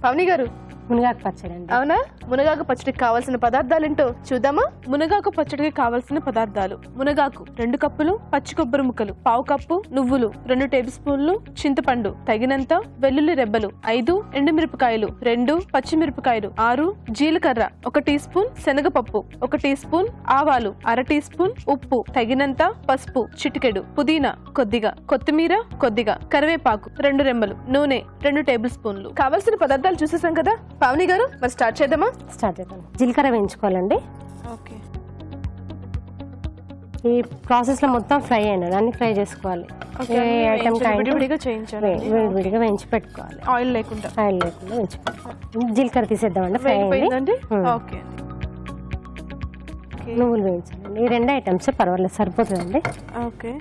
పవని గారు మునగాకు పచ్చడి అండి. అవునా? మునగాకు పచ్చడికి కావాల్సిన పదార్థాలు ఏంటో చూద్దామా? మునగాకు పచ్చడికి కావాల్సిన పదార్థాలు: మునగాకు 2 కప్పులు, పచ్చి కొబ్బరి ముక్కలు 1/2 కప్పు, నువ్వులు 2 టేబుల్ స్పూన్లు, చింతపండు తగినంత, వెల్లుల్లి రెబ్బలు 5, ఎండుమిరపకాయలు 2, పచ్చిమిరపకాయలు 6, జీలకర్ర 1 టీ స్పూన్, శనగపప్పు 1 టీ స్పూన్, ఆవాలు 1/2 టీ స్పూన్, ఉప్పు తగినంత, పసుపు చిటికెడు, పుదీనా కొద్దిగా, కొత్తిమీర కొద్దిగా, కరివేపాకు 2 రెమ్మలు, నూనె 2 టేబుల్ స్పూన్లు. కావాల్సిన పదార్థాలు చూసేసాం కదా పవని గారు, మరి స్టార్ట్ చేద్దామా? స్టార్ట్ చేద్దాం. జీలకర్ర వేయించుకోవాలండి. ఓకే. ఈ ప్రాసెస్ లో మొత్తం ఫ్రై అయినది, అన్ని ఫ్రై చేసుకోవాలి. విడిగా వేయించి పెట్టుకోవాలి, ఆయిల్ లేకుండా వేయించి పెట్టుకోవాలి. జీలకర్ర తీసేద్దామండి. ఫ్రై అయింది. నువ్వులు వేయించాలండి. ఈ 2 ఐటమ్స్ పర్వాలేదు, సరిపోతుందండి. ఓకే.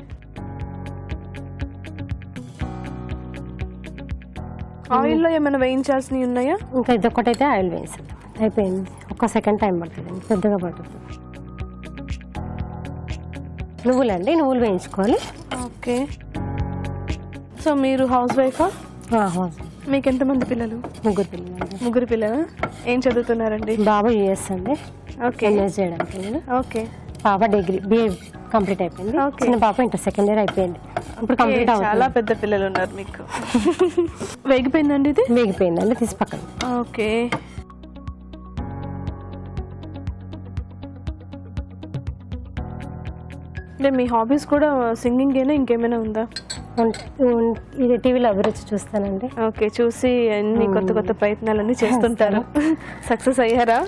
ఆయిల్లో ఏమైనా వేయించాల్సినవి ఉన్నాయా? ఇంకా ఇదొక్కటైతే ఆయిల్ వేయించాలి. అయిపోయింది. 1 సెకండ్ టైం పడుతుంది, పెద్దగా పడుతుంది. నువ్వులండి, నువ్వులు వేయించుకోవాలి. ఓకే. సో మీరు హౌస్ వైఫా? హౌస్. మీకు ఎంతమంది పిల్లలు? 3 పిల్లలు. 3 పిల్లలు. ఏం చదువుతున్నారండి? బాబు యుఎస్ అండి. ఓకే. ఎంఎస్ చేయడానికి. ఓకే. పాప డిగ్రీ BA కంప్లీట్ అయిపోయింది. చిన్న పాప ఇంటర్ సెకండ్ ఇయర్ అయిపోయింది. ఇప్పుడు కంప్లీట్ అవుతుంది. చాలా పెద్ద పిల్లలు ఉన్నారు మీకు. వేగిపోయిందండి? ఇది వేగిపోయిందండి, తీసి పక్కన. ఓకే. అంటే మీ హాబీస్ కూడా సింగింగ్ ఏనా, ఇంకేమైనా ఉందా? ఇది టీవీలో అభిరుచి చూస్తానండి. ఓకే. చూసి అన్ని కొత్త కొత్త ప్రయత్నాలన్నీ చేస్తుంటారు. సక్సెస్ అయ్యారా?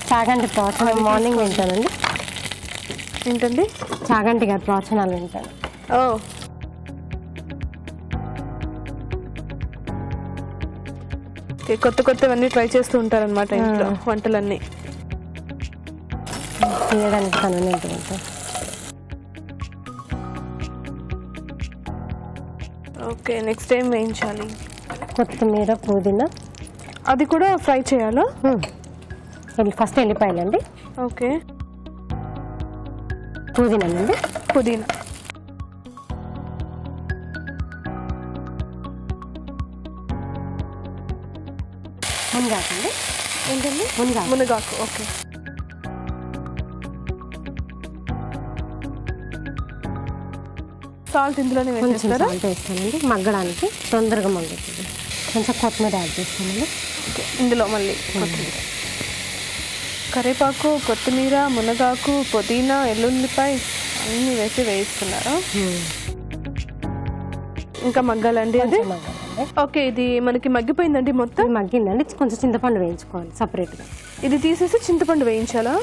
చాగంటి ప్రవచనాలు మార్నింగ్ వింటానండి. ఏంటండి? చాగంటి గారి ప్రవచనాలు వింటాను. ఓ, కొత్త కొత్తవన్నీ ట్రై చేస్తూ ఉంటారనమాట ఇంట్లో వంటలన్నీ. చేయడానికి కన్వీనియంట్ ఉంటాయి. ఓకే. నెక్స్ట్ ఏం వేయించాలి? కొత్తిమీర, పుదీనా. అది కూడా ఫ్రై చేయాలా? ఫస్ట్ ఎల్లిపాయలండి. ఓకే. పుదీనా అండి. పుదీనా. మునగాకు అండి. ఏంటండి? మునగాకు. ఓకే. సాల్ట్ ఇందులోనే వేసేస్తారా? సాల్ట్ వేస్తానండి, మగ్గడానికి తొందరగా మగ్గుతుంది. కొంచెం కొత్తిమీర యాడ్ చేస్తానండి. ఇందులో మళ్ళీ కొత్తిమీర, కరివేపాకు, కొత్తిమీర, మునగాకు, పుదీనా, ఎల్లుల్లిపాయ అన్నీ వేసి వేయిస్తున్నారా? ఇంకా మగ్గాలండి అది? ఓకే. ఇది మనకి మగ్గిపోయిందండి, మొత్తం మగ్గిందండి. కొంచెం చింతపండు వేయించుకోవాలి సపరేట్గా. ఇది తీసేసి చింతపండు వేయించాలా?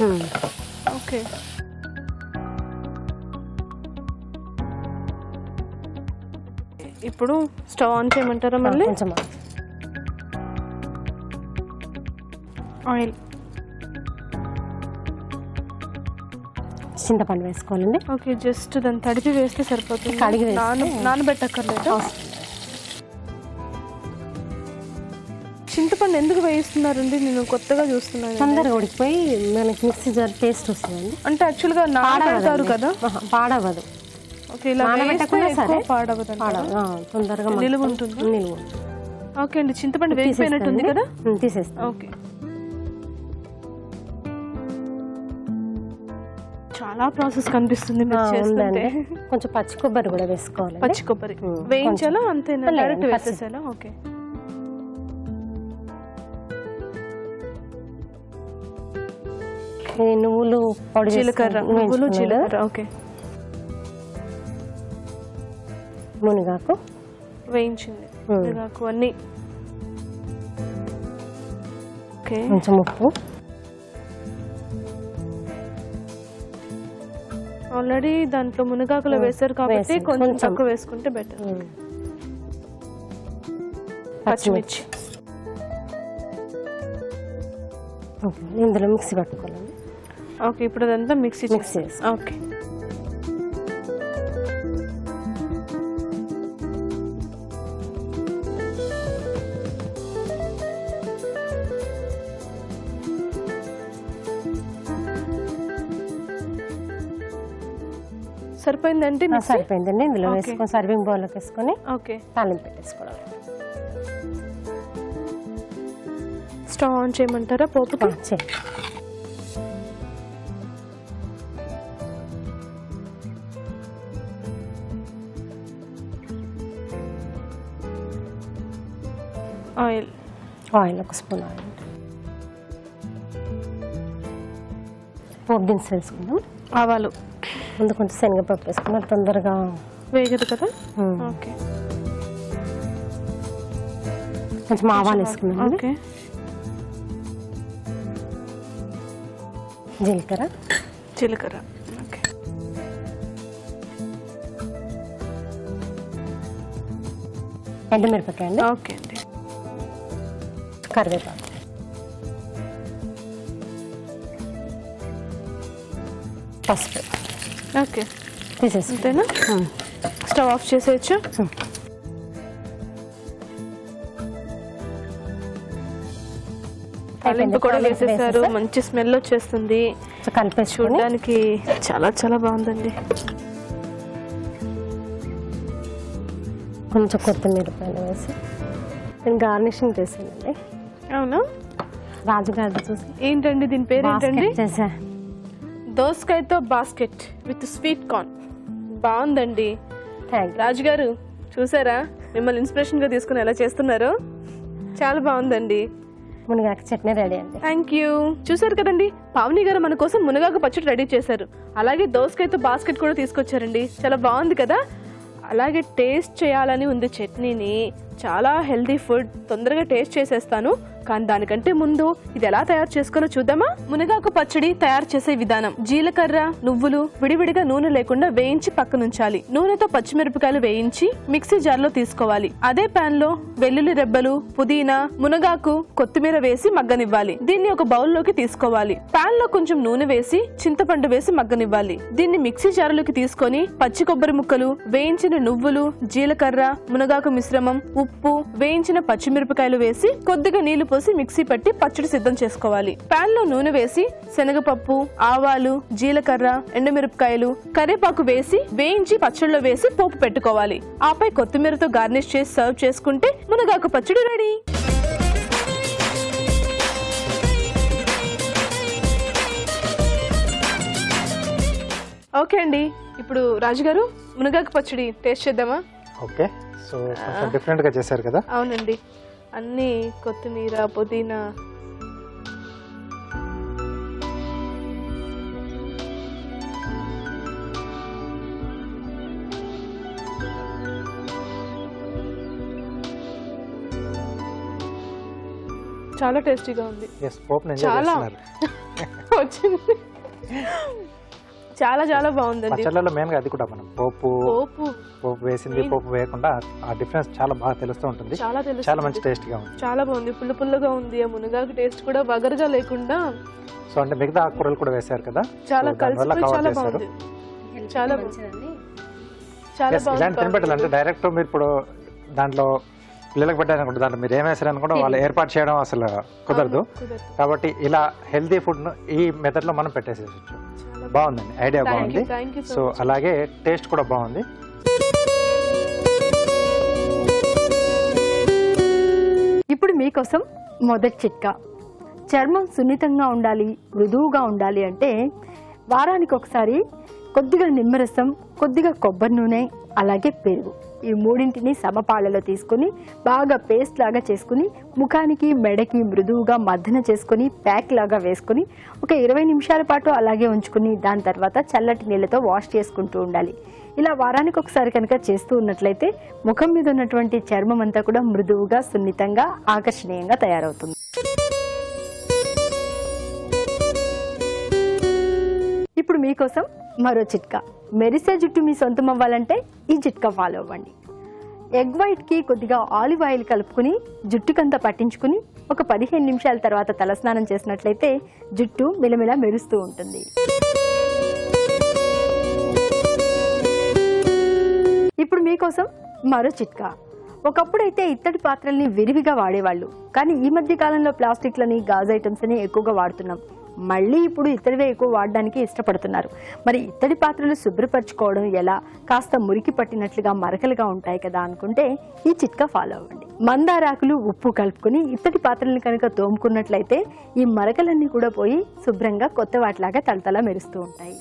ఓకే. ఇప్పుడు స్టవ్ ఆన్ చేయమంటారా మళ్ళీ? కొంచెం ఆయిల్, చింతపండు వేసుకోవాలండి. ఓకే. జస్ట్ దాన్ని తడిపి వేస్తే సరిపోతుంది, కడిగి నానబెట్టక్కర్లేదు. చింతపండు ఎందుకు వేయిస్తున్నారండి? నేను కొత్తగా చూస్తున్నాను. తొందరగా ఉడికిపోయి మనకి మిక్సీ జార్ టేస్ట్ వస్తుందండి. అంటే యాక్చువల్గా నానబెడతారు కదా? పాడవదు. ఓకే. ఇలా పాడవదు, తొందరగా నిలువ ఉంటుంది. ఓకే అండి. చింతపండు వేగిపోయినట్టుంది కదా? తీసేస్తాం. ఓకే. చాలా ప్రాసెస్ కనిపిస్తుంది మీరు చేస్తుంటే. కొంచెం పచ్చి కొబ్బరి కూడా వేసుకోవాలి. పచ్చి కొబ్బరి వేయించాలా? అంతేనా? డైరెక్ట్ వేసేసాలా? ఓకే. నువ్వులు, జీలకర్ర, నువ్వులు, జీలకర్ర. ఓకే. మునగాకు వేయించింది, మునగాకు అన్ని. ఓకే. కొంచెం ఉప్పు. ఆల్రెడీ దాంట్లో మునగాకులో వేసారు కాబట్టి కొంచెం తక్కువ వేసుకుంటే బెటర్. పచ్చిమిర్చి. ఇందులో మిక్సీ పట్టుకోవాలండి. ఓకే. ఇప్పుడు అదంతా మిక్సీ చేసి. ఓకే. సరిపోయిందండి? సరిపోయిందండి. ఇందులో వేసుకొని సర్వింగ్ బౌల్లోకి వేసుకొని ఓకే తాలింపు పెట్టేసుకోవడం. స్టవ్ ఆన్ చేయమంటారా పోపుకి? చేయండి. ఆయిల్ ఒక స్పూన్ ఆయిల్. పోపు దినుసులు వేసుకుందాం. ఆవాలు ముందు కొంచెం శనగపప్పు వేసుకున్నాం, తొందరగా వేగదు కదా. ఓకే, కొంచెం ఆవాలు వేసుకున్నాం. ఓకే, జీలకర్ర ఓకే, ఎండుమిరపకాయ అండి. ఓకే అండి, కరివేపాకు, పసుపు. ఓకే, తీసేసి అంతేనా? స్టవ్ ఆఫ్ చేసేయచ్చు. తాలింపు కూడా వేసేసారు, మంచి స్మెల్ వచ్చేస్తుంది. కలిపేసి చూడడానికి చాలా చాలా బాగుందండి. కొంచెం కొత్తిమీర పైన వేసి నేను గార్నిషింగ్ చేసానండి. అవునా? రాజుగారి చూసి ఏంటండి దీని పేరు ఏంటండి? చేసా దోసకాయతో బాస్కెట్ విత్ స్వీట్ కార్న్. బాగుందండి. రాజుగారు చూసారా మిమ్మల్ని ఇన్స్పిరేషన్ గా తీసుకుని ఎలా చేస్తున్నారు? చాలా బాగుందండి. మునగాకు చట్నీ రెడీ అండి. Thank you. చూసారు కదండి, పావని గారు మన కోసం మునగాకు పచ్చడి రెడీ చేశారు. అలాగే దోసకాయతో బాస్కెట్ కూడా తీసుకొచ్చారండి. చాలా బాగుంది కదా. అలాగే టేస్ట్ చేయాలని ఉంది చట్నీని. చాలా హెల్దీ ఫుడ్, తొందరగా టేస్ట్ చేసేస్తాను. కానీ దానికంటే ముందు ఇది ఎలా తయారు చేసుకోవాలో చూద్దామా? మునగాకు పచ్చడి తయారు చేసే విధానం: జీలకర్ర, నువ్వులు విడివిడిగా నూనె లేకుండా వేయించి పక్కనుంచాలి. నూనెతో పచ్చిమిరపకాయలు వేయించి మిక్సీ జార్ లో తీసుకోవాలి. అదే పాన్ లో వెల్లుల్లి రెబ్బలు, పుదీనా, మునగాకు, కొత్తిమీర వేసి మగ్గనివ్వాలి. దీన్ని ఒక బౌల్ లోకి తీసుకోవాలి. పాన్ లో కొంచెం నూనె వేసి చింతపండు వేసి మగ్గనివ్వాలి. దీన్ని మిక్సీ జారులోకి తీసుకొని పచ్చి కొబ్బరి ముక్కలు, వేయించిన నువ్వులు, జీలకర్ర, మునగాకు మిశ్రమం, ఉప్పు, వేయించిన పచ్చిమిరపకాయలు వేసి కొద్దిగా నీళ్లు పోసి మిక్సీ పట్టి పచ్చడి సిద్ధం చేసుకోవాలి. పాన్ లో నూనె వేసి శనగపప్పు, ఆవాలు, జీలకర్ర, ఎండుమిరపకాయలు, కరివేపాకు వేసి వేయించి పచ్చడిలో వేసి పోపు పెట్టుకోవాలి. ఆపై కొత్తిమీరతో గార్నిష్ చేసి సర్వ్ చేసుకుంటే మునగాకు పచ్చడి రెడీ. ఓకే అండి, ఇప్పుడు రాజుగారు మునగాకు పచ్చడి టేస్ట్ చేద్దామా? ఓకే, సో కొంచెం డిఫరెంట్ గా చేశారు కదా. అవునండి, అన్ని కొత్తిమీర, పుదీనా. చాలా టేస్టీగా ఉంది. చాలా వచ్చింది, చాలా చాలా బాగుందండి. పచ్చళ్ళలో మెయిన్ గా అది కూడా మనం పోపు వేసింది, పోపు వేయకుండా ఆ డిఫరెన్స్ చాలా బాగా తెలుస్తూ ఉంటుంది. చాలా మంచి టేస్ట్ గా ఉంది. చాలా బాగుంది, పుల్ల పుల్లగా ఉంది. ఆ మునగాకు టేస్ట్ కూడా వగరుగా లేకుండా. సో అంటే మిగతా ఆకుకూరలు కూడా వేశారు కదా, చాలా కలిసి చాలా బాగుంది. చాలా చాలా బాగుంది. తినబెట్టాలంటే డైరెక్ట్ మీరు ఇప్పుడు దాంట్లో పిల్లలకు పెట్టాలనుకుంటే దాంట్లో మీరు ఏం వేసారనుకుంటే వాళ్ళు ఏర్పాటు చేయడం అసలు కుదరదు. కాబట్టి ఇలా హెల్తీ ఫుడ్ ను ఈ మెథడ్ లో మనం పెట్టేసేయచ్చు. బాగుందండి, ఐడియా బాగుంది. సో అలాగే టేస్ట్ కూడా బాగుంది. ఇప్పుడు మీకోసం మొదటి చిట్కా. చర్మం సున్నితంగా ఉండాలి, మృదువుగా ఉండాలి అంటే వారానికి ఒకసారి కొద్దిగా నిమ్మరసం, కొద్దిగా కొబ్బరి నూనె, అలాగే పెరుగు, ఈ మూడింటిని సమపాళ్ళలో తీసుకుని బాగా పేస్ట్ లాగా చేసుకుని ముఖానికి, మెడకి మృదువుగా మర్దన చేసుకుని ప్యాక్ లాగా వేసుకుని ఒక 20 నిమిషాల పాటు అలాగే ఉంచుకుని దాని తర్వాత చల్లటి నీళ్ళతో వాష్ చేసుకుంటూ ఉండాలి. ఇలా వారానికి ఒకసారి కనుక చేస్తూ ఉన్నట్లయితే ముఖం మీద ఉన్నటువంటి చర్మం అంతా కూడా మృదువుగా, సున్నితంగా, ఆకర్షణీయంగా తయారవుతుంది. ఇప్పుడు మీకోసం మరో చిట్కా. మెరిసే జుట్టు మీ సొంతం అవ్వాలంటే ఈ చిట్కా ఫాలో అవ్వండి. ఎగ్ వైట్ కి కొద్దిగా ఆలివ్ ఆయిల్ కలుపుకుని జుట్టుకంతా పట్టించుకుని ఒక 15 నిమిషాల తర్వాత తలస్నానం చేసినట్లయితే జుట్టు మిలమిలా మెరుస్తూ ఉంటుంది. ఇప్పుడు మీకోసం మరో చిట్కా. ఒకప్పుడైతే ఇత్తడి పాత్రల్ని విరివిగా వాడేవాళ్ళు, కానీ ఈ మధ్య కాలంలో ప్లాస్టిక్లని, గాజు ఐటమ్స్ అని ఎక్కువగా వాడుతున్నాం. మళ్ళీ ఇప్పుడు ఇత్తడివే ఎక్కువ వాడడానికి ఇష్టపడుతున్నారు. మరి ఇత్తడి పాత్రలు శుభ్రపరచుకోవడం ఎలా? కాస్త మురికి పట్టినట్లుగా మరకలుగా ఉంటాయి కదా అనుకుంటే ఈ చిట్కా ఫాలో అవ్వండి. మందారాకులు, ఉప్పు కలుపుకుని ఇత్తడి పాత్రలను కనుక తోముకున్నట్లయితే ఈ మరకలన్నీ కూడా పోయి శుభ్రంగా కొత్త వాటిలాగా తలతలా మెరుస్తూ ఉంటాయి.